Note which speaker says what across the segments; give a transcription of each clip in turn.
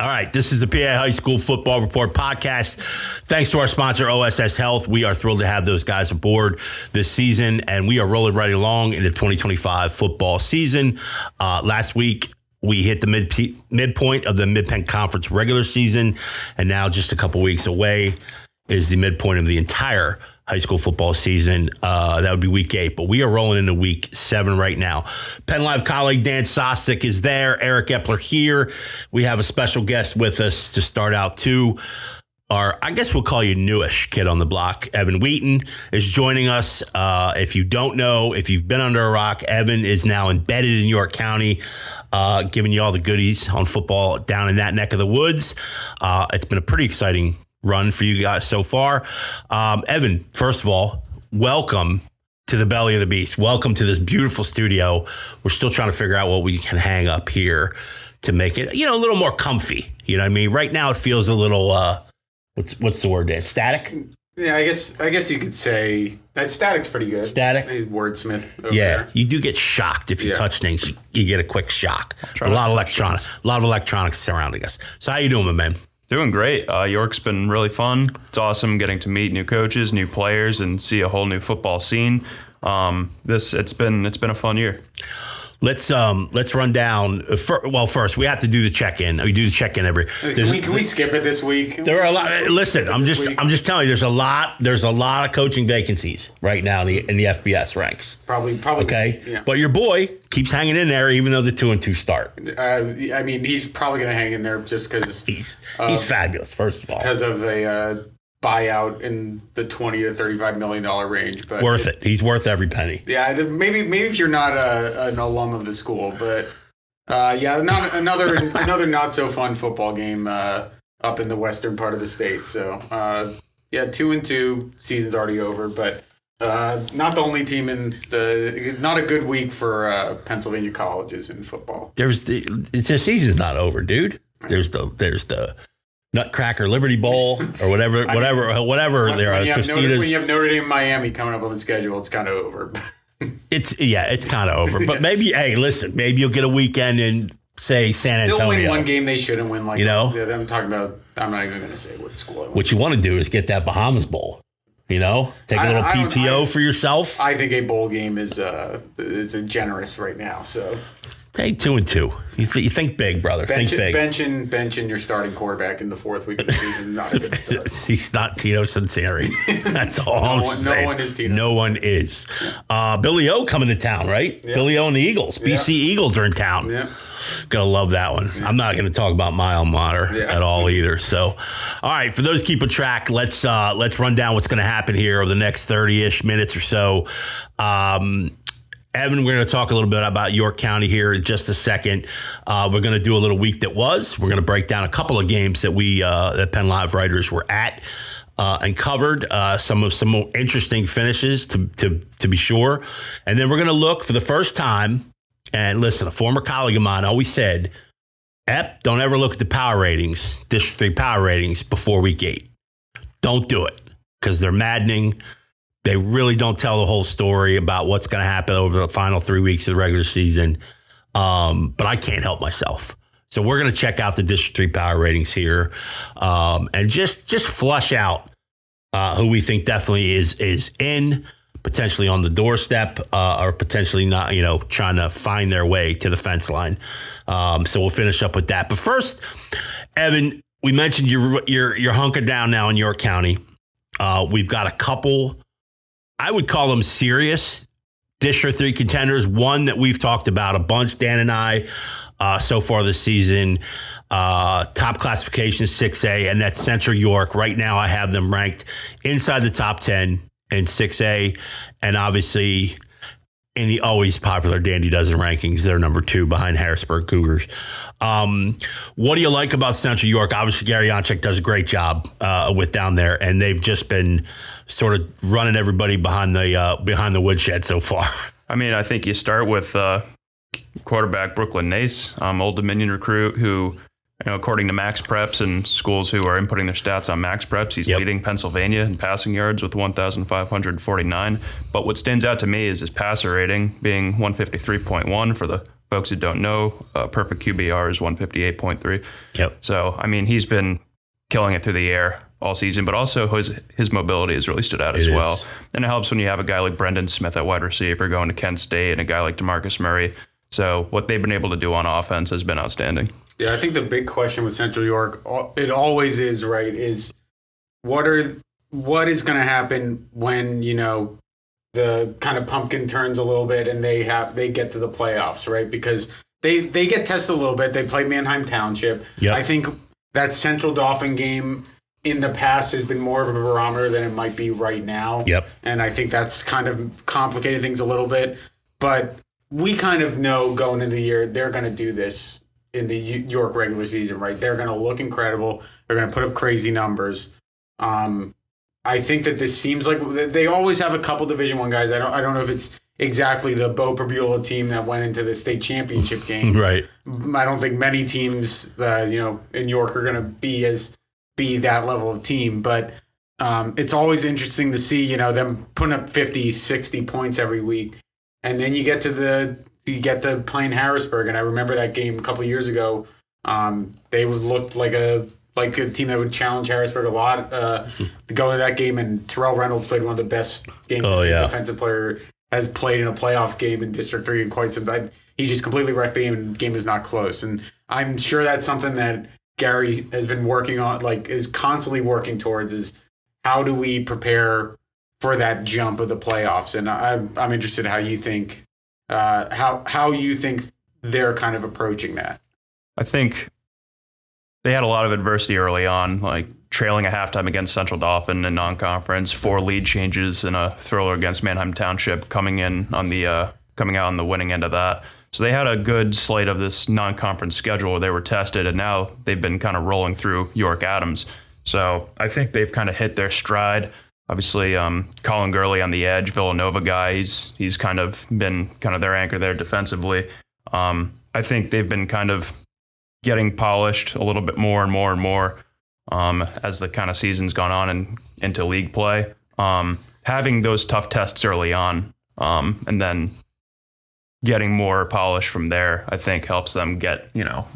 Speaker 1: All right, this is the PA High School Football Report podcast. Thanks to our sponsor, OSS Health. We are thrilled to have those guys aboard this season, and we are rolling right along into 2025 football season. Last week, we hit the midpoint of the Mid-Penn Conference regular season, and now just a couple weeks away is the midpoint of the entire high school football season. That would be week 8, but we are rolling into week 7 right now. PennLive colleague Dan Sostek is there. Eric Epler here. We have a special guest with us to start out too. I guess we'll call you newish kid on the block. Evan Wheaton is joining us. If you don't know, if you've been under a rock, Evan is now embedded in York County, giving you all the goodies on football down in that neck of the woods. It's been a pretty exciting run for you guys so far. Evan, first of all, welcome to the belly of the beast. Welcome to this beautiful studio. We're still trying to figure out what we can hang up here to make it, a little more comfy. You know what I mean? Right now it feels a little, what's the word, Dan? Static?
Speaker 2: Yeah, I guess you could say that static's pretty good.
Speaker 1: Static?
Speaker 2: Wordsmith over
Speaker 1: yeah,
Speaker 2: there.
Speaker 1: You do get shocked if you touch things. You get a quick shock. A lot of electronics surrounding us. So how you doing, my man?
Speaker 3: Doing great. York's been really fun. It's awesome getting to meet new coaches, new players, and see a whole new football scene. It's been a fun year.
Speaker 1: Let's run down. First we have to do the check-in. We do the check-in every.
Speaker 2: Can we skip it this week?
Speaker 1: There are a lot. Listen, I'm just telling you. There's a lot of coaching vacancies right now in the FBS ranks.
Speaker 2: Probably.
Speaker 1: Okay.
Speaker 2: Yeah.
Speaker 1: But your boy keeps hanging in there, even though the 2-2 start.
Speaker 2: I mean, he's probably going to hang in there just because
Speaker 1: he's fabulous. First of all,
Speaker 2: because of a buyout in the $20 to $35 million range, but
Speaker 1: worth it. He's worth every penny.
Speaker 2: Yeah, maybe if you're not an alum of the school, but another not so fun football game up in the western part of the state. So 2-2, season's already over, but not the only team not a good week for Pennsylvania colleges in football.
Speaker 1: The season's not over, dude. There's the Nutcracker Liberty Bowl or whatever there are.
Speaker 2: When you have Notre Dame, Miami coming up on the schedule, it's kind of over.
Speaker 1: It's kind of over. But maybe you'll get a weekend in, say, San Antonio.
Speaker 2: They'll win one game they shouldn't win.
Speaker 1: I'm
Speaker 2: talking about. I'm not even going to say what school.
Speaker 1: What you want to do is get that Bahamas Bowl. Take a little PTO for yourself.
Speaker 2: I think a bowl game is a generous right now. So.
Speaker 1: Hey, 2-2. You think big, brother. Think big.
Speaker 2: Benching your starting quarterback in the 4th week of the season. Not a good start.
Speaker 1: He's not Tino Sinceri. That's all I'm saying.
Speaker 2: No one is Tino.
Speaker 1: No one is. Billy O coming to town, right? Yeah. Billy O and the Eagles. Yeah. BC Eagles are in town. Yeah. Gonna love that one. Yeah. I'm not gonna talk about my alma mater at all either. So, all right, for those keeping track, let's run down what's gonna happen here over the next 30-ish minutes or so. Evan, we're going to talk a little bit about York County here in just a second. We're going to do a little week that was. We're going to break down a couple of games that that PennLive writers were at and covered. Some more interesting finishes to be sure. And then we're going to look for the first time. And listen, a former colleague of mine always said, don't ever look at the power ratings, District 3 power ratings before week 8. Don't do it because they're maddening. They really don't tell the whole story about what's going to happen over the final 3 weeks of the regular season. But I can't help myself. So we're going to check out the District 3 power ratings here and just flush out who we think definitely is in, potentially on the doorstep or potentially not, trying to find their way to the fence line. So we'll finish up with that. But first, Evan, we mentioned you're hunkered down now in York County. We've got a couple, I would call them serious District 3 contenders. One that we've talked about a bunch, Dan and I, so far this season. Top classification 6A, and that's Central York. Right now I have them ranked inside the top 10 in 6A, and obviously in the always popular Dandy Dozen rankings, they're number 2 behind Harrisburg Cougars. What do you like about Central York? Obviously, Gary Yonchek does a great job with down there, and they've just been sort of running everybody behind the woodshed so far.
Speaker 3: I mean, I think you start with quarterback Brooklyn Nace, Old Dominion recruit who, according to Max Preps and schools who are inputting their stats on Max Preps, he's leading Pennsylvania in passing yards with 1,549. But what stands out to me is his passer rating being 153.1 for the folks who don't know, perfect QBR is 158.3.
Speaker 1: Yep.
Speaker 3: So, I mean, he's been killing it through the air all season, but also his mobility has really stood out as well. And it helps when you have a guy like Brendan Smith at wide receiver going to Kent State and a guy like DeMarcus Murray. So what they've been able to do on offense has been outstanding.
Speaker 2: Yeah, I think the big question with Central York, it always is, right, is what is going to happen when, the kind of pumpkin turns a little bit and they get to the playoffs, right? Because they get tested a little bit. They play Manheim Township.
Speaker 1: Yep.
Speaker 2: I think that Central Dauphin game in the past has been more of a barometer than it might be right now.
Speaker 1: Yep.
Speaker 2: And I think that's kind of complicated things a little bit. But we kind of know going into the year they're going to do this in the York regular season, right? They're going to look incredible. They're going to put up crazy numbers. I think that this seems like they always have a couple Division I guys. I don't know if it's exactly the Bo Perbula team that went into the state championship game.
Speaker 1: Right.
Speaker 2: I don't think many teams in York are going to be that level of team, but it's always interesting to see, them putting up 50, 60 points every week. And then you get to playing Harrisburg. And I remember that game a couple of years ago. They looked like a team that would challenge Harrisburg a lot to go into that game. And Terrell Reynolds played one of the best games defensive player has played in a playoff game in District 3 in quite some time. He just completely wrecked the game, and the game was not close. And I'm sure that's something that Gary has been working on, is constantly working towards, is how do we prepare for that jump of the playoffs? And I'm interested how you think how you think they're kind of approaching that.
Speaker 3: I think they had a lot of adversity early on, like trailing at halftime against Central Dauphin in non-conference, 4 lead changes and a thriller against Manheim Township coming out on the winning end of that. So they had a good slate of this non-conference schedule where they were tested, and now they've been kind of rolling through York Adams. So I think they've kind of hit their stride. Obviously, Colin Gurley on the edge, Villanova guy, he's kind of been kind of their anchor there defensively. I think they've been kind of getting polished a little bit more and more and more as the kind of season's gone on and into league play. Having those tough tests early on and then getting more polish from there, I think helps them get,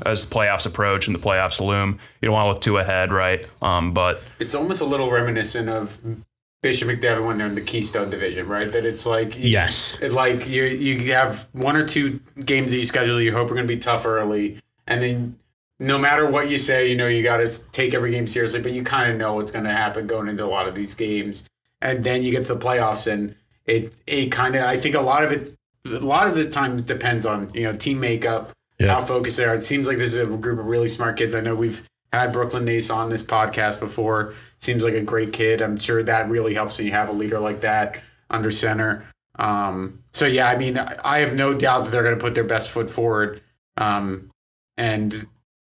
Speaker 3: as the playoffs approach and the playoffs loom, you don't want to look too ahead, right? But
Speaker 2: it's almost a little reminiscent of Bishop McDevitt when they're in the Keystone Division, right? That it's like
Speaker 1: yes,
Speaker 2: you have 1 or 2 games that you schedule you hope are going to be tough early, and then no matter what you say, you got to take every game seriously, but you kind of know what's going to happen going into a lot of these games, and then you get to the playoffs, and it kind of, I think a lot of the time it depends on team makeup, how focused they are. It seems like this is a group of really smart kids. I know we've had Brooklyn Nace on this podcast before. Seems like a great kid. I'm sure that really helps when you have a leader like that under center. So yeah, I mean, I have no doubt that they're going to put their best foot forward. And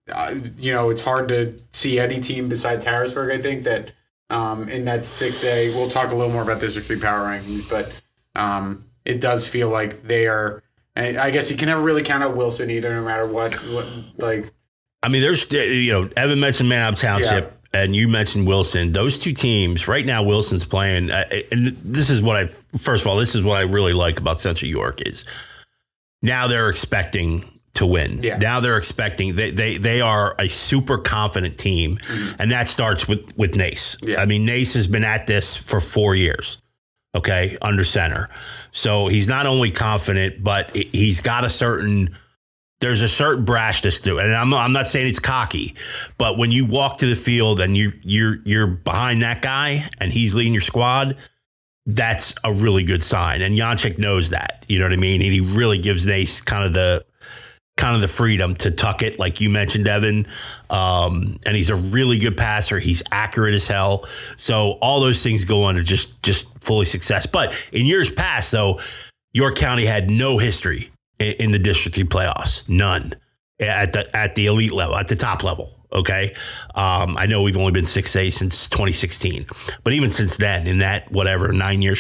Speaker 2: it's hard to see any team besides Harrisburg, I think, that in that 6A, we'll talk a little more about District 3 power rankings, but it does feel like they are, and I guess you can never really count out Wilson either, no matter what
Speaker 1: I mean, there's, Evan mentioned Manheim Township and you mentioned Wilson. Those two teams, right now, Wilson's playing, and this is what I really like about Central York is now they're expecting to win. Yeah. Now they're expecting, they are a super confident team, and that starts with Nace. Yeah. I mean, Nace has been at this for 4 years. Okay, under center. So he's not only confident, but he's got there's a certain brashness to it. And I'm not saying it's cocky, but when you walk to the field and you're behind that guy and he's leading your squad, that's a really good sign. And Janchik knows that. You know what I mean? And he really gives Nace kind of the freedom to tuck it, like you mentioned, Evan. And he's a really good passer. He's accurate as hell. So all those things go under just fully success. But in years past, though, York County had no history in the District 3 playoffs. None at the elite level, at the top level. Okay. I know we've only been 6A since 2016, but even since then, in that 8-year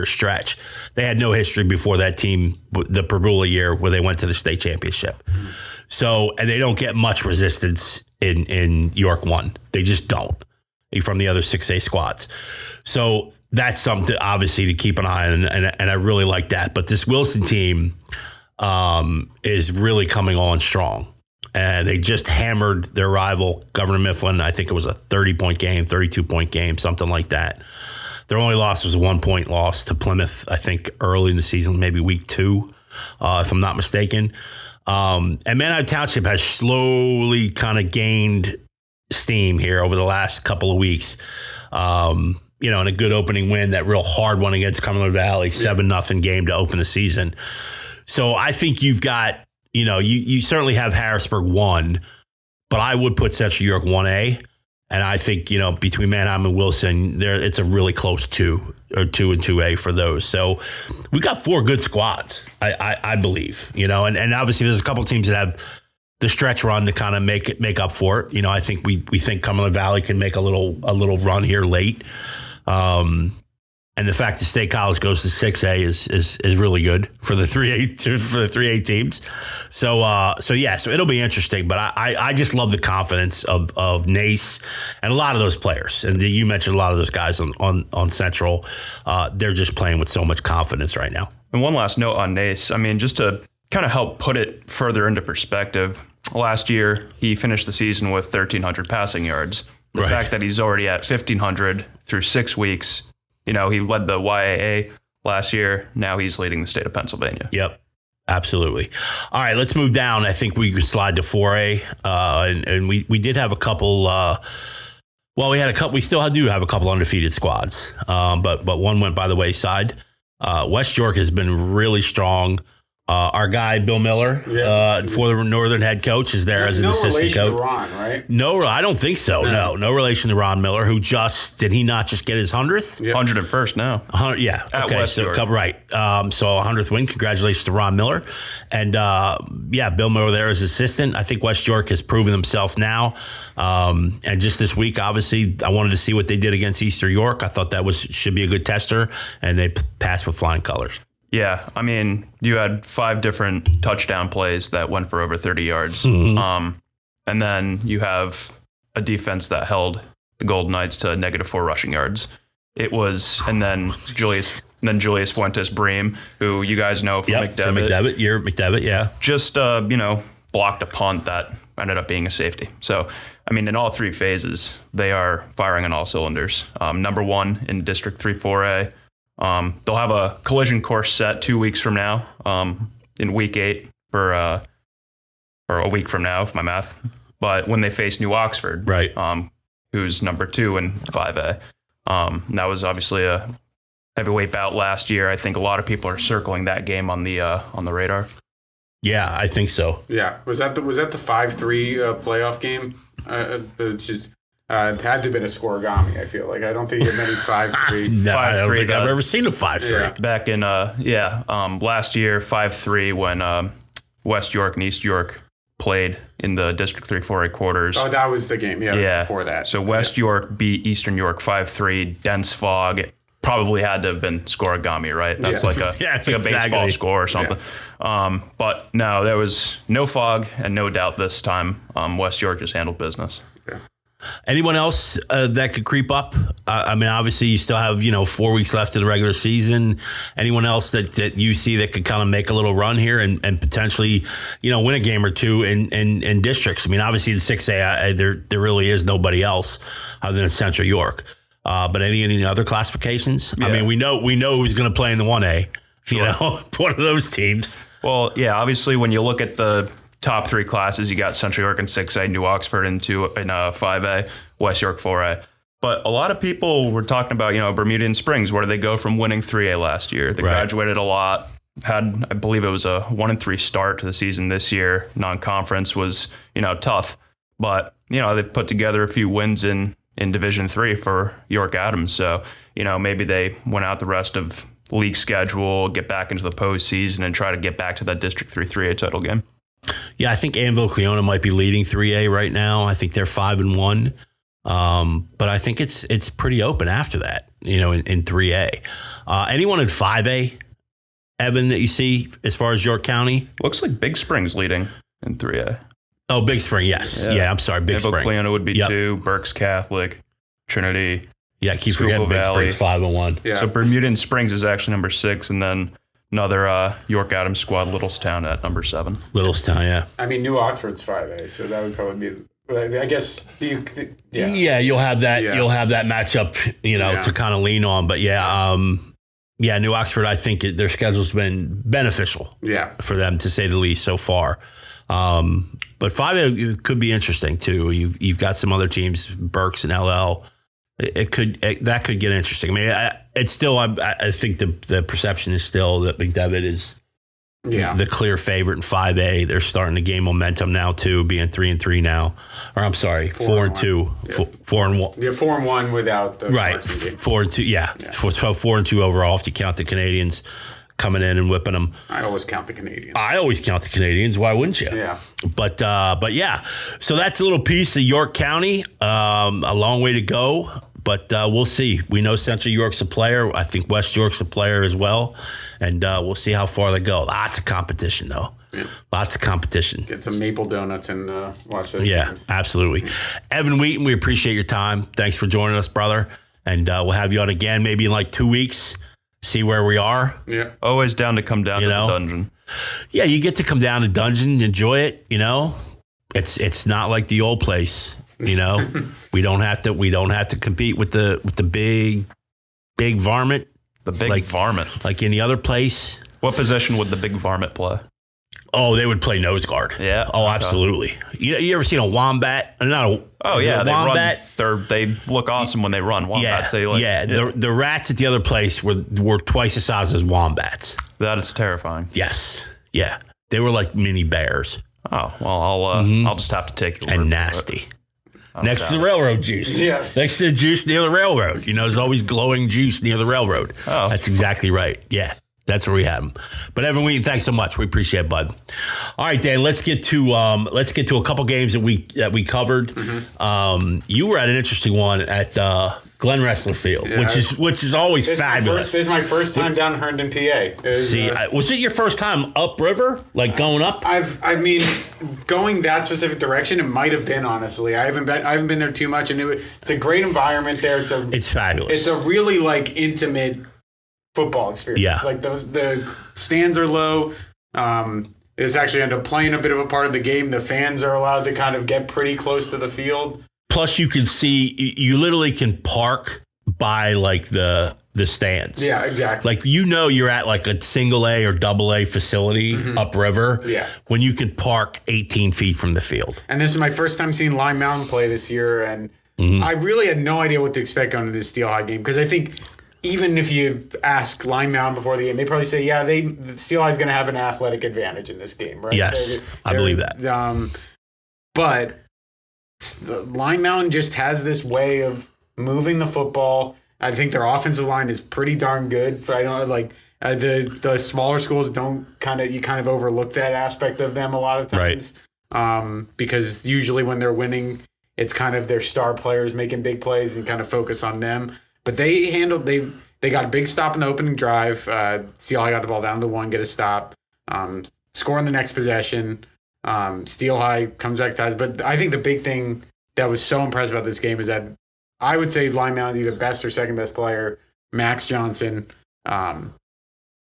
Speaker 1: stretch, they had no history before that team, the Perbula year where they went to the state championship. So, and they don't get much resistance in York 1. They just don't from the other 6A squads. So that's something obviously to keep an eye on. And I really like that. But this Wilson team, is really coming on strong. And they just hammered their rival, Governor Mifflin. I think it was a 30-point game, 32-point game, something like that. Their only loss was a 1-point loss to Plymouth, I think, early in the season, maybe week 2, if I'm not mistaken. And Manheim Township has slowly kind of gained steam here over the last couple of weeks. And a good opening win, that real hard one against Cumberland Valley, 7-0 game to open the season. So I think you've got, you certainly have Harrisburg 1, but I would put Central York 1A. And I think, between Manheim and Wilson, it's a really close 2 and 2A for those. So we got 4 good squads, I believe, and obviously there's a couple teams that have the stretch run to kind of make up for it. I think we think Cumberland Valley can make a little run here late. And the fact that State College goes to 6A is really good for the 3A teams. So it'll be interesting. But I just love the confidence of Nace and a lot of those players. And you mentioned a lot of those guys on Central. They're just playing with so much confidence right now.
Speaker 3: And one last note on Nace. I mean, just to kind of help put it further into perspective, last year he finished the season with 1,300 passing yards. The fact that he's already at 1,500 through 6 weeks. He led the YAA last year. Now he's leading the state of Pennsylvania.
Speaker 1: Yep, absolutely. All right, let's move down. I think we could slide to 4A. And we did have a couple. We had a couple. We still do have a couple undefeated squads. But one went by the wayside. West York has been really strong. Our guy, Bill Miller, for the Northern head coach, is there as an assistant coach.
Speaker 2: No relation to Ron, right?
Speaker 1: No, I don't think so. No relation to Ron Miller, who did he not just get his 100th?
Speaker 3: Yep. 101st now.
Speaker 1: 100, yeah.
Speaker 3: At
Speaker 1: okay,
Speaker 3: West York.
Speaker 1: Right. So 100th win. Congratulations to Ron Miller. And Bill Miller there as assistant. I think West York has proven themselves now. And just this week, obviously, I wanted to see what they did against Eastern York. I thought that should be a good tester, and they passed with flying colors.
Speaker 3: Yeah, I mean, you had 5 different touchdown plays that went for over 30 yards.
Speaker 1: Mm-hmm.
Speaker 3: And then you have a defense that held the Golden Knights to -4 rushing yards. And then Julius Fuentes Bream, who you guys know from McDevitt.
Speaker 1: From McDevitt. You're McDevitt, yeah.
Speaker 3: Just, blocked a punt that ended up being a safety. So, I mean, in all 3 phases, they are firing on all cylinders. Number 1 in District 3-4A. They'll have a collision course set 2 weeks from now, in week 8 or a week from now, if my math. But when they face New Oxford,
Speaker 1: right,
Speaker 3: who's number 2 in 5A, that was obviously a heavyweight bout last year. I think a lot of people are circling that game on the radar.
Speaker 1: Yeah, I think so.
Speaker 2: Yeah, was that the 5-3 playoff game? It had to have been a scoregami, I feel like. I don't think you have many 5-3.
Speaker 1: No, I don't think I've ever seen a 5-3.
Speaker 2: Yeah.
Speaker 3: Back in, last year, 5-3, when West York and East York played in the District 3-4A quarters.
Speaker 2: Oh, that was the game. Yeah, it was before that.
Speaker 3: So West York beat Eastern York 5-3, dense fog. It probably had to have been scoregami, right? That's like a baseball score or something. Yeah. But no, there was no fog and no doubt this time. West York just handled business.
Speaker 2: Yeah.
Speaker 1: Anyone else that could creep up? I mean, obviously, you still have 4 weeks left in the regular season. Anyone else that you see that could kind of make a little run here and potentially, win a game or two in districts? I mean, obviously, in 6A, there really is nobody else other than Central York. But any other classifications? Yeah. I mean, we know who's going to play in the 1A. Sure. One of those teams.
Speaker 3: Well, yeah. Obviously, when you look at the top 3 classes, you got Central York in 6A, New Oxford in 5A, West York 4A. But a lot of people were talking about, Bermudian Springs. Where did they go from winning 3A last year? They graduated a lot. Had, I believe it was a 1-3 start to the season this year. Non-conference was, tough. But, they put together a few wins in Division 3 for York Adams. So, maybe they went out the rest of league schedule, get back into the postseason, and try to get back to that District 3-3A title game.
Speaker 1: Yeah, I think Anvil-Cleona might be leading 3A right now. I think they're 5-1. But I think it's pretty open after that, in 3A. Anyone in 5A, Evan, that you see as far as York County?
Speaker 3: Looks like Big Spring's leading in 3A.
Speaker 1: Oh, Big Spring, yes. Yeah, I'm sorry, Big Spring.
Speaker 3: Anvil-Cleona would be 2, Berks Catholic, Trinity.
Speaker 1: Yeah, I keep forgetting Big Spring's 5-1.
Speaker 2: Yeah.
Speaker 3: So Bermudian Springs is actually number 6, and then Another York Adams squad, Littlestown at number 7.
Speaker 1: Littlestown, yeah.
Speaker 2: I mean, New Oxford's 5A, so that would probably be. I guess.
Speaker 1: Yeah, you'll have that.
Speaker 2: Yeah.
Speaker 1: You'll have that matchup, to kind of lean on. But New Oxford. I think their schedule's been beneficial.
Speaker 2: Yeah.
Speaker 1: For them, to say the least, so far. But 5A could be interesting too. You've got some other teams, Berks and LL. That could get interesting. I mean, it's still. I think the perception is still that McDevitt is the clear favorite in 5A. They're starting to gain momentum now too, being 3-3 now. Or I'm sorry, 4-2,
Speaker 2: Yeah.
Speaker 1: 4-1.
Speaker 2: Yeah, 4-1 without the
Speaker 1: Right,
Speaker 2: Clarkson game.
Speaker 1: 4-2. Yeah, 4-2 overall if you count the Canadians coming in and whipping them.
Speaker 2: I always count the Canadians.
Speaker 1: I always count the Canadians. Why wouldn't you?
Speaker 2: Yeah.
Speaker 1: But yeah. So that's a little piece of York County. A long way to go. But we'll see. We know Central York's a player. I think West York's a player as well. And we'll see how far they go. Lots of competition, though. Yeah. Lots of competition.
Speaker 2: Get some maple donuts and watch those games.
Speaker 1: Absolutely. Evan Wheaton, we appreciate your time. Thanks for joining us, brother. And we'll have you on again maybe in like 2 weeks. See where we are.
Speaker 2: Yeah.
Speaker 3: Always down to come down to the dungeon.
Speaker 1: Yeah, you get to come down to dungeon, enjoy it. It's not like the old place. We don't have to compete with the big varmint.
Speaker 3: The big varmint.
Speaker 1: Like any other place.
Speaker 3: What position would the big varmint play?
Speaker 1: Oh, they would play nose guard.
Speaker 3: Yeah.
Speaker 1: Oh, absolutely. You ever seen a wombat? Not a.
Speaker 3: Oh yeah, they
Speaker 1: wombat.
Speaker 3: They look awesome when they run. Wombats.
Speaker 1: The rats at the other place were twice the size as wombats.
Speaker 3: That is terrifying.
Speaker 1: Yes. Yeah. They were like mini bears.
Speaker 3: Oh well, I'll just have to take your word
Speaker 1: and
Speaker 3: for
Speaker 1: nasty.
Speaker 3: it.
Speaker 1: Next to the railroad juice.
Speaker 2: Yeah.
Speaker 1: Next to the juice near the railroad. There's always glowing juice near the railroad.
Speaker 3: Oh.
Speaker 1: That's exactly right. Yeah. That's where we have them. But Evan Wheaton, thanks so much. We appreciate it, bud. All right, Dan, let's get to a couple games that we covered. Mm-hmm. You were at an interesting one at Glen Ressler Field, which is always fabulous.
Speaker 2: This is my first time down in Herndon, PA.
Speaker 1: Was it your first time upriver, like going up?
Speaker 2: Going that specific direction, it might have been, honestly. I haven't been there too much, and it's a great environment there. It's
Speaker 1: fabulous.
Speaker 2: It's a really intimate football experience.
Speaker 1: Yeah.
Speaker 2: Like the stands are low. This actually ended up playing a bit of a part of the game. The fans are allowed to kind of get pretty close to the field.
Speaker 1: Plus, you can see, you literally can park by the stands.
Speaker 2: Yeah, exactly.
Speaker 1: You're at a single A or double A facility upriver.
Speaker 2: Yeah.
Speaker 1: When you can park 18 feet from the field.
Speaker 2: And this is my first time seeing Lime Mountain play this year, and I really had no idea what to expect going into this Steel High game, because I think even if you ask Lime Mountain before the game, they probably say, the Steel High is going to have an athletic advantage in this game, right?
Speaker 1: Yes, I believe that.
Speaker 2: But the Lime Mountain just has this way of moving the football. I think their offensive line is pretty darn good. But I don't the smaller schools you kind of overlook that aspect of them a lot of times, right? Because usually when they're winning, it's kind of their star players making big plays and kind of focus on them. But they got a big stop in the opening drive. Steel High got the ball down to 1, get a stop, score in the next possession. Steel High comes back to ties. But I think the big thing that was so impressive about this game is that I would say Lime Mountain's either best or second best player, Max Johnson.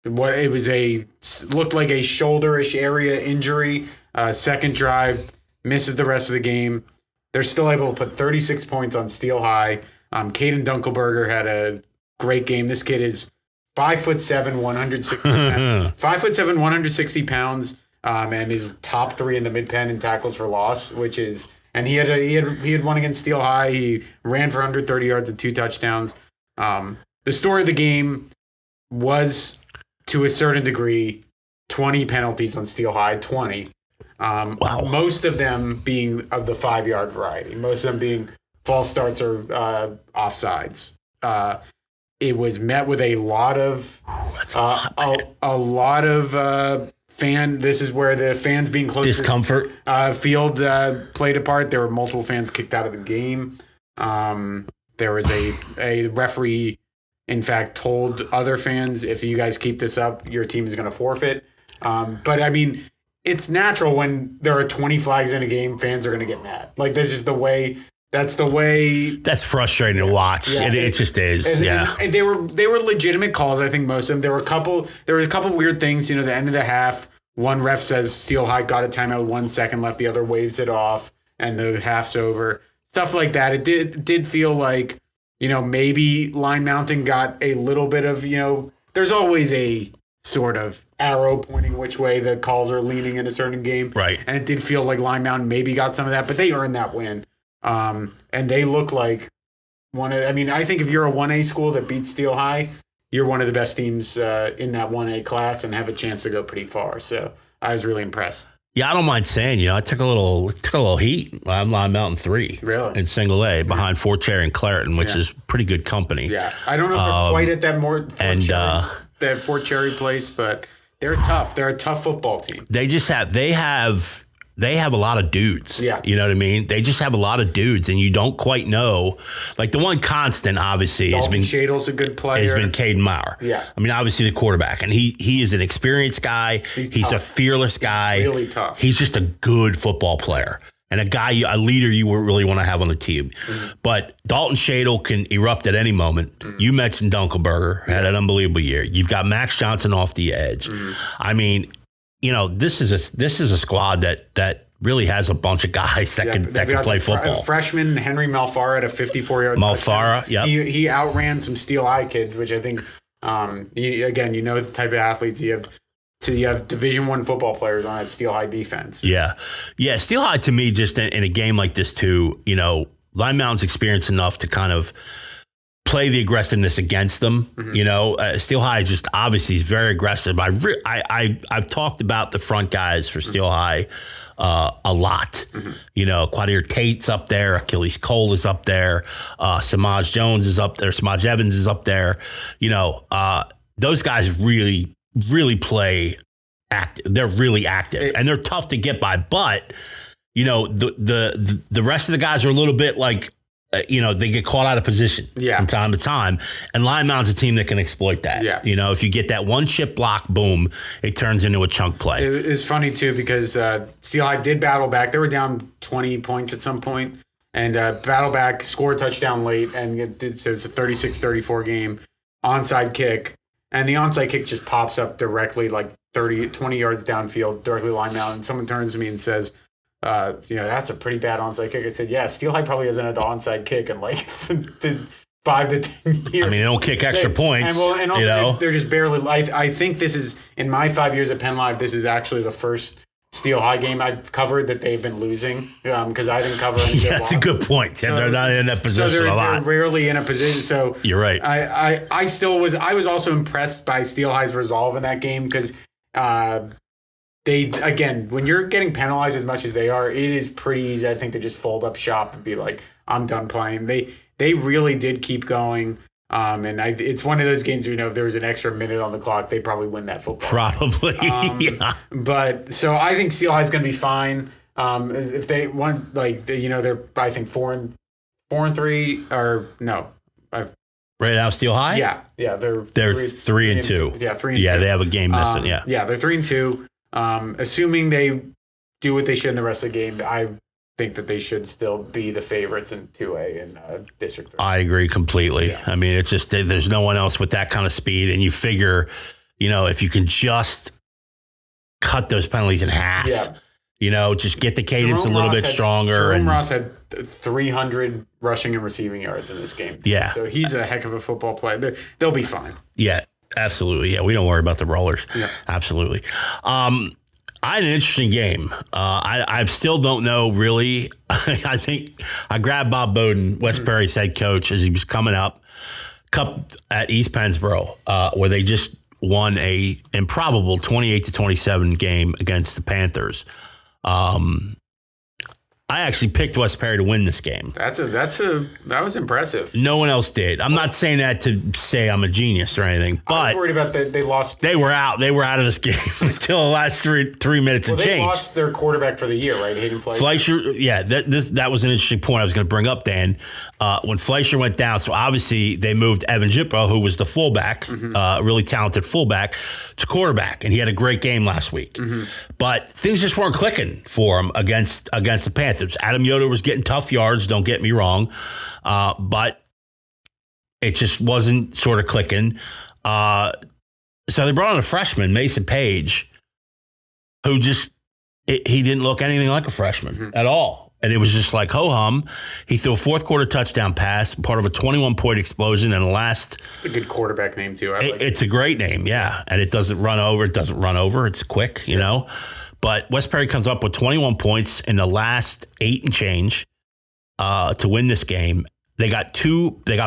Speaker 2: Looked like a shoulder-ish area injury. Second drive, misses the rest of the game. They're still able to put 36 points on Steel High. Caden Dunkelberger had a great game. This kid is 5'7", 160 pounds. 5'7", 160 pounds, and is top 3 in the mid-pen in tackles for loss, which is. And he had one against Steel High. He ran for 130 yards and 2 touchdowns. The story of the game was, to a certain degree, 20 penalties on Steel High. 20.
Speaker 1: Wow.
Speaker 2: Most of them being of the 5-yard variety. Most of them being false starts or offsides. It was met with a lot of This is where the fans being close
Speaker 1: discomfort.
Speaker 2: Field played a part. There were multiple fans kicked out of the game. There was a referee, in fact, told other fans, if you guys keep this up, your team is going to forfeit. But I mean, it's natural when there are 20 flags in a game, fans are going to get mad. This is the way That's the way.
Speaker 1: That's frustrating to watch.
Speaker 2: Yeah,
Speaker 1: it just is.
Speaker 2: And they were legitimate calls. I think most of them. There was a couple weird things. The end of the half, one ref says Steel High got a timeout, 1 second left. The other waves it off, and the half's over. Stuff like that. It did feel like maybe Line Mountain got a little bit of There's always a sort of arrow pointing which way the calls are leaning in a certain game.
Speaker 1: Right.
Speaker 2: And it did feel like Line Mountain maybe got some of that, but they earned that win. And they look like I think if you're a 1A school that beats Steel High, you're one of the best teams in that 1A class and have a chance to go pretty far. So I was really impressed.
Speaker 1: Yeah, I don't mind saying, I took a little heat. I'm Line Mountain 3.
Speaker 2: Really?
Speaker 1: In single A behind Fort Cherry and Clareton, which is pretty good company.
Speaker 2: Yeah. I don't know if they're quite at that that Fort Cherry place, but they're tough. They're a tough football team.
Speaker 1: They have a lot of dudes.
Speaker 2: Yeah.
Speaker 1: You know what I mean? They just have a lot of dudes, and you don't quite know. Like, the one constant, obviously,
Speaker 2: Dalton Shadle's a good player.
Speaker 1: Has been Caden Maurer.
Speaker 2: Yeah.
Speaker 1: I mean, obviously, the quarterback, and he is an experienced guy. He's a fearless guy.
Speaker 2: Really tough.
Speaker 1: He's just a good football player and a leader you would really want to have on the team. Mm-hmm. But Dalton Shadle can erupt at any moment. Mm-hmm. You mentioned Dunkelberger, had an unbelievable year. You've got Max Johnson off the edge. Mm-hmm. I mean, this is a squad that really has a bunch of guys that can play football.
Speaker 2: Freshman Henry Malfara at a 54-yard
Speaker 1: Malfara, yeah.
Speaker 2: He outran some Steel High kids, which I think, the type of athletes you have. You have Division I football players on that Steel High defense.
Speaker 1: Yeah. Yeah, Steel High to me, just in a game like this too, Line Mountain's experienced enough to kind of play the aggressiveness against them. Mm-hmm. Steel High just obviously is very aggressive. I've talked about the front guys for Steel High a lot. Mm-hmm. Quadir Tate's up there, Achilles Cole is up there, Samaj Jones is up there, Samaj Evans is up there. Those guys really play active. They're really active, and they're tough to get by. But the rest of the guys are a little bit like they get caught out of position from time to time. And Line Mountain's a team that can exploit that. Yeah. If you get that one chip block, boom, it turns into a chunk play.
Speaker 2: It was funny too because Steel High did battle back. They were down 20 points at some point, and battle back, score a touchdown late, and it was a 36-34 game. Onside kick. And the onside kick just pops up directly like 20 yards downfield, directly Line Mountain. Someone turns to me and says, that's a pretty bad onside kick. I said, yeah, Steel High probably hasn't had the onside kick in like 5 to 10 years.
Speaker 1: I mean, they don't kick extra points.
Speaker 2: And also they're just barely. I think this is, in my 5 years at PennLive, this is actually the first Steel High game I've covered that they've been losing because I didn't cover any.
Speaker 1: Yeah, that's a good point. So, they're not in that position a lot.
Speaker 2: They're rarely in a position. So
Speaker 1: you're right.
Speaker 2: I was also impressed by Steel High's resolve in that game because when you're getting penalized as much as they are, it is pretty easy, I think, to just fold up shop and be like, I'm done playing. They really did keep going. It's one of those games where, if there was an extra minute on the clock, they probably win that football.
Speaker 1: Probably, yeah.
Speaker 2: But so I think Steel High is going to be fine. If they want, they're I think 4-3 or no.
Speaker 1: Right now, Steel High.
Speaker 2: Yeah, they're
Speaker 1: 3-2.
Speaker 2: Yeah, 3-2.
Speaker 1: Yeah, they have a game missing. Yeah,
Speaker 2: they're 3-2. Assuming they do what they should in the rest of the game, I think that they should still be the favorites in 2A in District 3.
Speaker 1: I agree completely. Yeah. I mean, it's just there's no one else with that kind of speed, and you figure, if you can just cut those penalties in half, just get the cadence
Speaker 2: Jerome
Speaker 1: a little bit stronger.
Speaker 2: Jerome Ross had 300 rushing and receiving yards in this game.
Speaker 1: Yeah,
Speaker 2: so he's a heck of a football player. They'll be fine.
Speaker 1: Yeah, absolutely. Yeah, we don't worry about the rollers. Yeah, absolutely. I had an interesting game. I still don't know really. I think I grabbed Bob Bowden, West Perry's head coach, as he was coming up Cup at East Pennsboro, where they just won a improbable 28-27 game against the Panthers. I actually picked West Perry to win this game.
Speaker 2: That was impressive.
Speaker 1: No one else did. I'm not saying that to say I'm a genius or anything, but
Speaker 2: I was worried about they lost.
Speaker 1: They were out. They were out of this game until the last three minutes and change.
Speaker 2: They lost their quarterback for the year, right? Hayden Fleischer.
Speaker 1: Fleischer, yeah. That was an interesting point I was going to bring up, Dan. When Fleischer went down, so obviously they moved Evan Wheaton, who was the fullback, really talented fullback, to quarterback, and he had a great game last week. Mm-hmm. But things just weren't clicking for him against the Panthers. Panthers. Adam Yoder was getting tough yards, don't get me wrong, but it just wasn't sort of clicking. So they brought in a freshman, Mason Page, who he didn't look anything like a freshman at all. And it was just like ho-hum. He threw a fourth quarter touchdown pass, part of a 21-point explosion in the last.
Speaker 2: It's a good quarterback name, too.
Speaker 1: It's a great name, yeah. And it doesn't run over. It's quick, you know. But West Perry comes up with 21 points in the last 8 and change to win this game. They got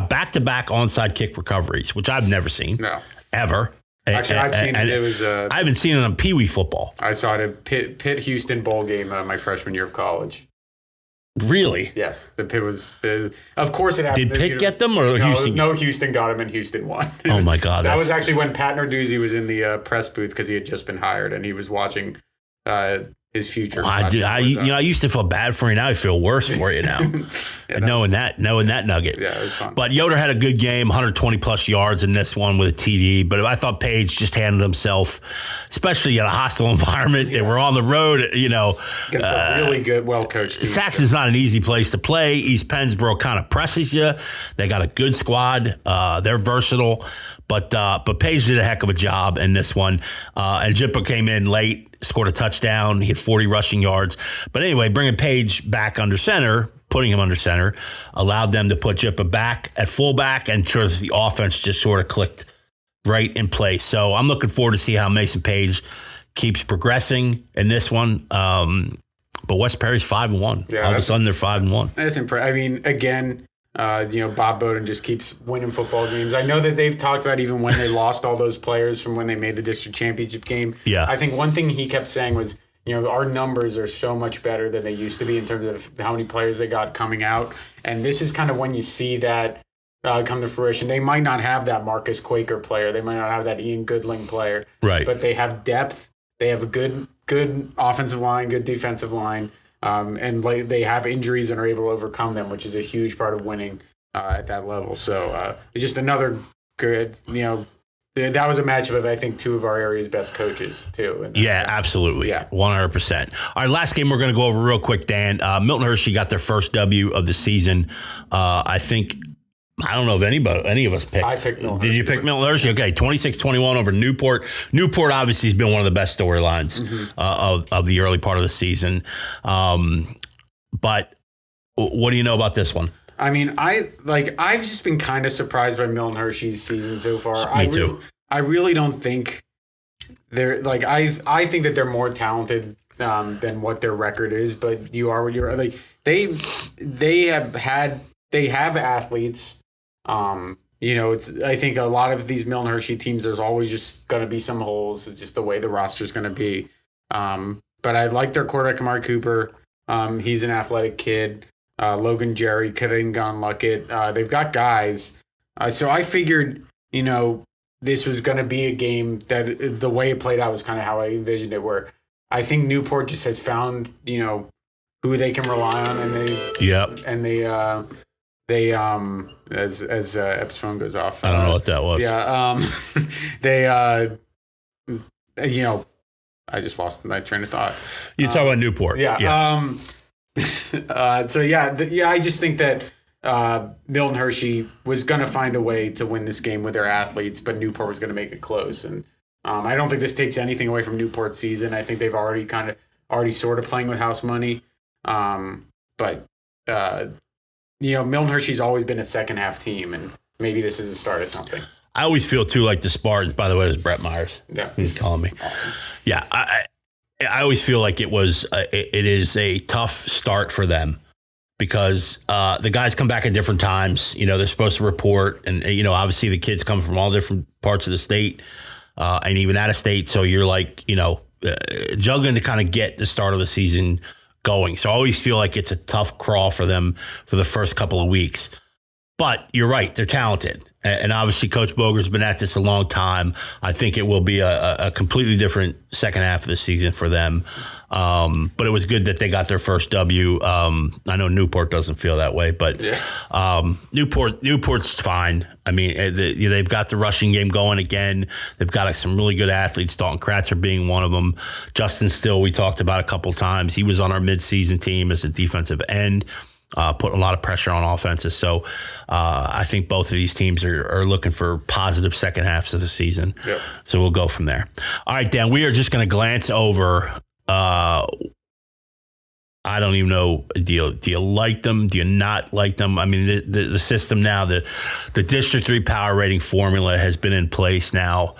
Speaker 1: back-to-back onside kick recoveries, which I've never seen.
Speaker 2: No.
Speaker 1: Ever.
Speaker 2: Actually, I've seen it. It was.
Speaker 1: I haven't seen it on Pee Wee football.
Speaker 2: I saw it at Pitt Houston bowl game my freshman year of college.
Speaker 1: Really?
Speaker 2: Yes, the Pitt was. Of course, it happened.
Speaker 1: Did Pitt get them or Houston?
Speaker 2: No, Houston got him, and Houston won.
Speaker 1: Oh my God!
Speaker 2: That was actually when Pat Narduzzi was in the press booth because he had just been hired, and he was watching his future.
Speaker 1: Well, I used to feel bad for you. Now I feel worse for you now. knowing that nugget.
Speaker 2: Yeah, it was fun.
Speaker 1: But Yoder had a good game, 120 plus yards in this one with a TD. But I thought Page just handled himself, especially in a hostile environment. They were on the road, against
Speaker 2: a really good, well coached team.
Speaker 1: Saxon's not an easy place to play. East Pennsboro kind of presses you. They got a good squad. They're versatile. But Page did a heck of a job in this one. And Jippa came in late, scored a touchdown. He had 40 rushing yards. But anyway, bringing Page back under center, putting him under center, allowed them to put Jippa back at fullback, and sort of the offense just sort of clicked right in place. So I'm looking forward to see how Mason Page keeps progressing in this one. But West Perry's 5-1.
Speaker 2: Yeah,
Speaker 1: all of a sudden they're 5-1.
Speaker 2: That's impressive. I mean, again, Bob Bowden just keeps winning football games. I know that they've talked about even when they lost all those players from when they made the district championship game.
Speaker 1: Yeah.
Speaker 2: I think one thing he kept saying was, our numbers are so much better than they used to be in terms of how many players they got coming out. And this is kind of when you see that come to fruition. They might not have that Marcus Quaker player. They might not have that Ian Goodling player.
Speaker 1: Right.
Speaker 2: But they have depth. They have a good offensive line, good defensive line. And they have injuries and are able to overcome them, which is a huge part of winning at that level. So it's just another good, that was a matchup of, I think, two of our area's best coaches, too. And,
Speaker 1: yeah, absolutely. Yeah. 100%. All right, last game we're going to go over real quick, Dan. Milton Hershey got their first W of the season. I don't know if any of us picked.
Speaker 2: I picked Milton Hershey.
Speaker 1: Did you pick Milton Hershey? Okay, 26-21 over Newport. Newport obviously has been one of the best storylines of the early part of the season. But what do you know about this one?
Speaker 2: I mean, I've just been kind of surprised by Milton Hershey's season so far.
Speaker 1: Me too.
Speaker 2: I really don't think they're I think that they're more talented than what their record is. But you are what you're like. They have athletes. I think a lot of these Milton Hershey teams, there's always just going to be some holes. It's just the way the roster is going to be. But I like their quarterback, Amari Cooper. He's an athletic kid. Logan Jerry, Karingan Luckett. They've got guys. So I figured, this was going to be a game that the way it played out was kind of how I envisioned it, where I think Newport just has found, who they can rely on. And they as Ep's phone goes off.
Speaker 1: I don't know what that was.
Speaker 2: Yeah. I just lost my train of thought.
Speaker 1: You talk about Newport.
Speaker 2: Yeah. I just think that Milton Hershey was going to find a way to win this game with their athletes, but Newport was going to make it close. And I don't think this takes anything away from Newport's season. I think they've already sort of playing with house money. But Milton Hershey's always been a second half team, and maybe this is the start of something.
Speaker 1: I always feel too like the Spartans. By the way, it was Brett Myers.
Speaker 2: Yeah,
Speaker 1: he's calling me.
Speaker 2: Awesome.
Speaker 1: Yeah, I always feel like it is a tough start for them because the guys come back at different times. They're supposed to report, and obviously the kids come from all different parts of the state and even out of state. So you're like juggling to kind of get the start of the season going. So I always feel like it's a tough crawl for them for the first couple of weeks. But you're right; they're talented, and obviously Coach Boger's been at this a long time. I think it will be a completely different second half of the season for them. But it was good that they got their first W. I know Newport doesn't feel that way, but Newport's fine. I mean, they've got the rushing game going again. They've got some really good athletes. Dalton Kratzer being one of them. Justin Still, we talked about a couple times. He was on our midseason team as a defensive end. Putting a lot of pressure on offenses. So I think both of these teams are looking for positive second halves of the season.
Speaker 2: Yep.
Speaker 1: So we'll go from there. All right, Dan, we are just going to glance over. I don't even know. Do you like them? Do you not like them? I mean, the system now, the District 3 power rating formula has been in place now.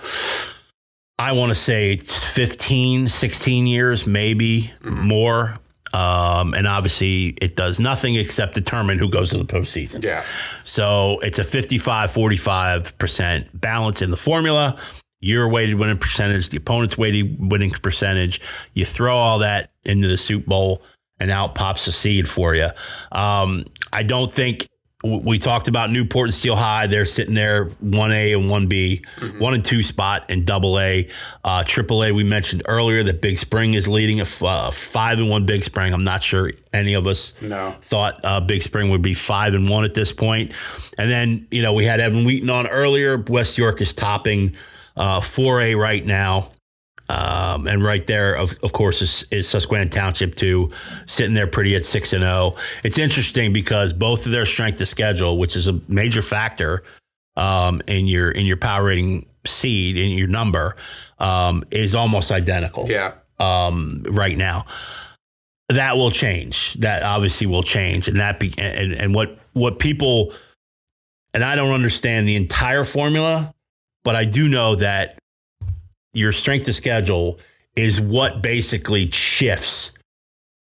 Speaker 1: I want to say it's 15, 16 years, maybe more. And obviously it does nothing except determine who goes to the postseason.
Speaker 2: Yeah.
Speaker 1: So it's a 55-45% balance in the formula. Your weighted winning percentage, the opponent's weighted winning percentage. You throw all that into the Soup Bowl, and out pops a seed for you. I don't think we talked about Newport and Steel High. They're sitting there 1A and 1B, 1 and 2 spot and AA. AAA, we mentioned earlier that Big Spring is leading a 5 and 1 Big Spring. I'm not sure any of us thought Big Spring would be 5 and 1 at this point. And then, we had Evan Wheaton on earlier. West York is topping 4A right now. And right there, of course, is Susquehanna Township 2, sitting there pretty at 6-0. It's interesting because both of their strength of schedule, which is a major factor in your power rating seed, in your number, is almost identical.
Speaker 2: Yeah.
Speaker 1: Right now, that will change. That obviously will change, and and what people, and I don't understand the entire formula, but I do know that your strength of schedule is what basically shifts.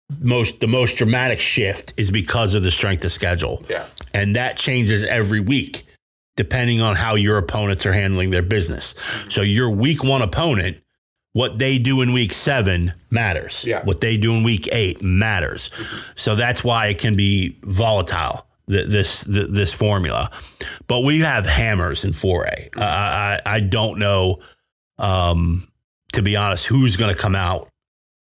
Speaker 1: The most dramatic shift is because of the strength of schedule.
Speaker 2: Yeah.
Speaker 1: And that changes every week depending on how your opponents are handling their business. So your week 1 opponent, what they do in week 7 matters.
Speaker 2: Yeah.
Speaker 1: What they do in week 8 matters. So that's why it can be volatile, this formula. But we have hammers in 4A. I don't know, to be honest, who's going to come out.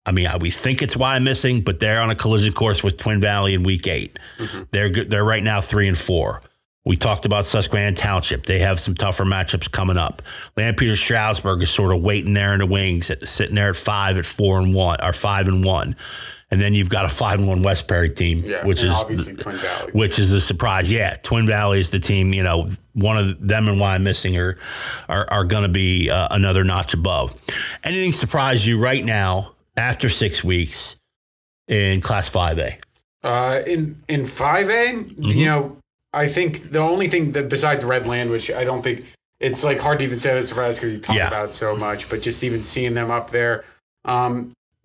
Speaker 1: I mean, we think it's why I'm missing, but they're on a collision course with Twin Valley in week 8. They're right now 3 and 4. We talked about Susquehanna Township. They have some tougher matchups coming up. Lampeter Stroudsburg is sort of waiting there in the wings, sitting there at 5 and 4 and 1, or 5 and 1. And then you've got a 5 and 1 West Perry team, which is
Speaker 2: obviously Twin Valley,
Speaker 1: which is a surprise. Yeah, Twin Valley is the team. One of them and why I'm missing are going to be another notch above. Anything surprise you right now after 6 weeks in Class 5A?
Speaker 2: In 5A, I think the only thing that besides Redland, which I don't think it's like hard to even say that's surprise because you talk about it so much, but just even seeing them up there.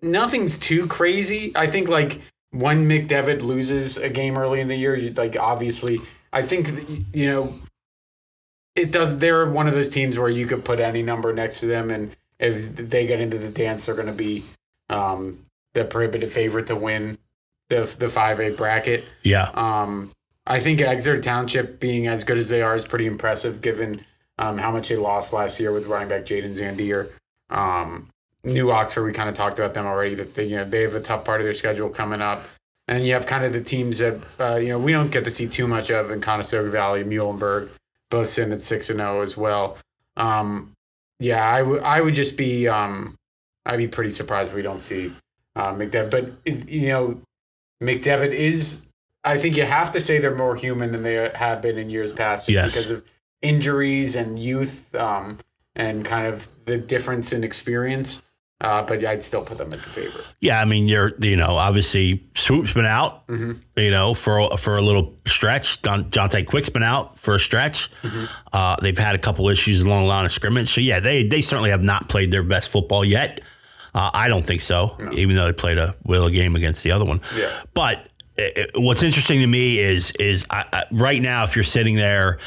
Speaker 2: Nothing's too crazy. I think like when McDevitt loses a game early in the year, obviously, I think, it does. They're one of those teams where you could put any number next to them. And if they get into the dance, they're going to be the prohibitive favorite to win the 5A bracket.
Speaker 1: Yeah.
Speaker 2: I think Exeter Township being as good as they are is pretty impressive given how much they lost last year with running back Jaden Zandier. New Oxford, we kind of talked about them already, that they have a tough part of their schedule coming up. And you have kind of the teams that, we don't get to see too much of in Conestoga Valley, Muhlenberg, both sitting at 6-0 as well. I would just be, I'd be pretty surprised if we don't see McDevitt. But, McDevitt is, I think you have to say they're more human than they have been in years past because of injuries and youth and kind of the difference in experience. But I'd still put them as a favorite. Yeah,
Speaker 1: I mean, obviously Swoop's been out, for a little stretch. Jonte Quick's been out for a stretch. They've had a couple issues along the line of scrimmage. So, yeah, they certainly have not played their best football yet. I don't think so, even though they played a whale game against the other one.
Speaker 2: Yeah.
Speaker 1: But what's interesting to me is right now, if you're sitting there,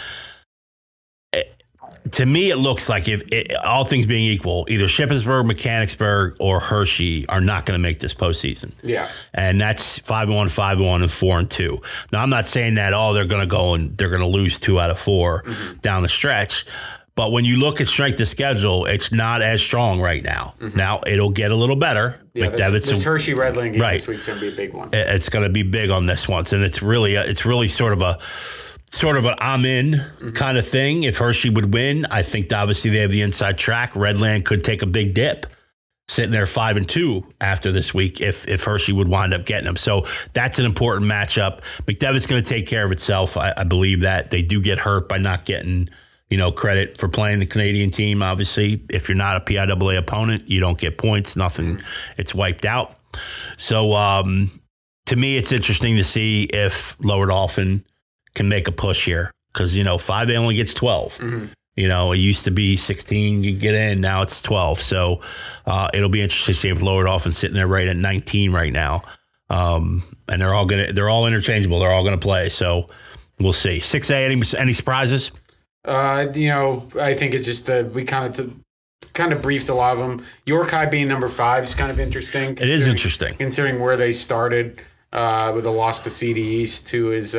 Speaker 1: To me, it looks like if all things being equal, either Shippensburg, Mechanicsburg, or Hershey are not going to make this postseason.
Speaker 2: Yeah.
Speaker 1: And that's 5-1, 5-1, and 4-2. Now, I'm not saying that they're going to go and they're going to lose 2 out of 4 down the stretch. But when you look at strength of schedule, it's not as strong right now. Now, it'll get a little better.
Speaker 2: Yeah, this Hershey Redland game this week's going to be a big one.
Speaker 1: It's going to be big on this one. And it's really sort of an I'm in kind of thing. If Hershey would win, I think obviously they have the inside track. Redland could take a big dip, sitting there 5-2 after this week if Hershey would wind up getting them. So that's an important matchup. McDevitt's going to take care of itself. I believe that. They do get hurt by not getting credit for playing the Canadian team. Obviously, if you're not a PIAA opponent, you don't get points. Nothing. It's wiped out. So to me, it's interesting to see if Lower Dauphin can make a push here because 5A only gets 12. It used to be 16 you get in, now it's 12. So it'll be interesting to see if Lower Dauphin's sitting there right at 19 right now, and they're all interchangeable. They're all gonna play. So we'll see. 6A, any surprises?
Speaker 2: I think it's just we kind of briefed a lot of them. York High being number 5 is kind of interesting.
Speaker 1: It is interesting
Speaker 2: considering where they started with a loss to CD East, who is.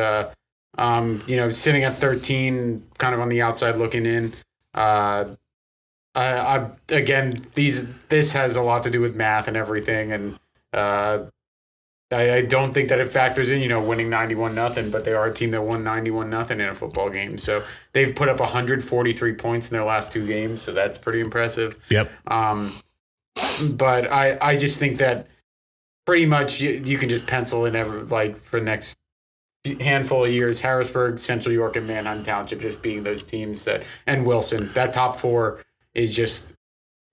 Speaker 2: Sitting at 13, kind of on the outside looking in. This has a lot to do with math and everything, and I don't think that it factors in, winning 91-0, but they are a team that won 91-0 in a football game. So they've put up 143 points in their last 2 games, so that's pretty impressive.
Speaker 1: Yep.
Speaker 2: But I just think that pretty much you can just pencil in for the next handful of years, Harrisburg, Central York, and Manheim Township just being those teams and Wilson. That top 4 is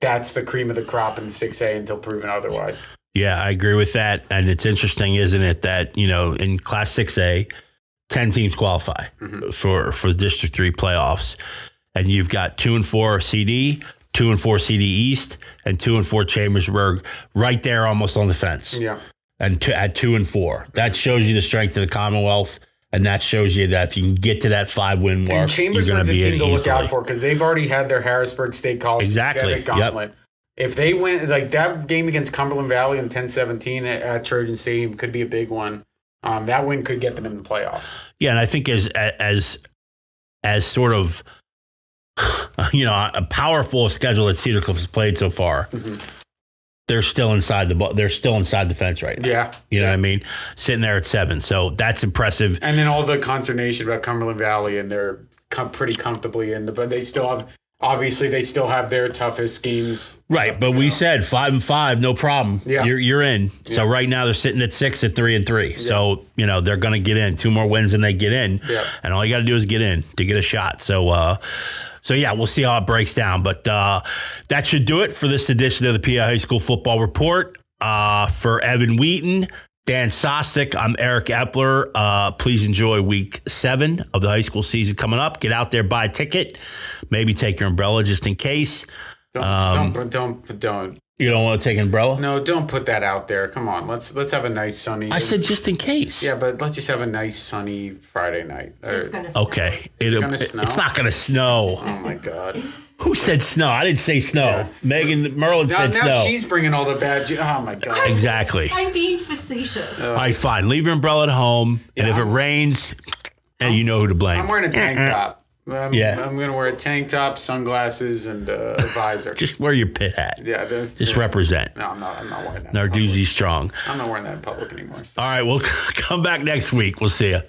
Speaker 2: that's the cream of the crop in 6A until proven otherwise.
Speaker 1: Yeah, I agree with that. And it's interesting, isn't it, that, in Class 6A, 10 teams qualify for the District 3 playoffs. And you've got 2-4 CD, 2-4 CD East, and 2-4 Chambersburg right there almost on the fence.
Speaker 2: Yeah.
Speaker 1: And at 2-4, that shows you the strength of the Commonwealth, and that shows you that if you can get to that 5-win mark, you're going to be in easily. And Chambersburg's a team to look out for because they've already had their Harrisburg State College gauntlet. Yep. If they win, that game against Cumberland Valley in 10-17 at Trojan Stadium could be a big one. That win could get them in the playoffs. Yeah, and I think as sort of a powerful schedule that Cedar Cliff has played so far. They're still inside the fence right now.
Speaker 2: Yeah.
Speaker 1: You know what I mean? Sitting there at 7. So that's impressive.
Speaker 2: And then all the consternation about Cumberland Valley, and they're pretty comfortably in but they still have their toughest games.
Speaker 1: Right. But we said 5-5, no problem.
Speaker 2: Yeah.
Speaker 1: You're in. Yeah. So right now they're sitting at 6 at 3-3. Yeah. So, they're going to get in. 2 more wins and they get in.
Speaker 2: Yeah.
Speaker 1: And all you got to do is get in to get a shot. So, yeah, we'll see how it breaks down. But that should do it for this edition of the PI High School Football Report. For Evan Wheaton, Dan Sostek, I'm Eric Epler. Please enjoy week 7 of the high school season coming up. Get out there, buy a ticket. Maybe take your umbrella just in case.
Speaker 2: Don't.
Speaker 1: You don't want to take an umbrella?
Speaker 2: No, don't put that out there. Come on, let's have a nice sunny.
Speaker 1: I said just in case.
Speaker 2: Yeah, but let's just have a nice sunny Friday night.
Speaker 4: It's gonna snow.
Speaker 1: Okay,
Speaker 2: it's
Speaker 1: not gonna snow.
Speaker 2: Oh my God.
Speaker 1: Who said snow? I didn't say snow. Yeah. Megan Merlin said snow.
Speaker 2: Now she's bringing all the bad. Oh my God.
Speaker 1: Exactly.
Speaker 4: I'm being facetious.
Speaker 1: All right, fine. Leave your umbrella at home, and if it rains, you know who to blame.
Speaker 2: I'm wearing a tank top. I'm going to wear a tank top, sunglasses, and a visor.
Speaker 1: Just wear your pit hat.
Speaker 2: Yeah.
Speaker 1: Just represent.
Speaker 2: No, I'm not wearing that.
Speaker 1: Narduzzi's strong.
Speaker 2: I'm not wearing that in public anymore.
Speaker 1: All right, we'll come back next week. We'll see you.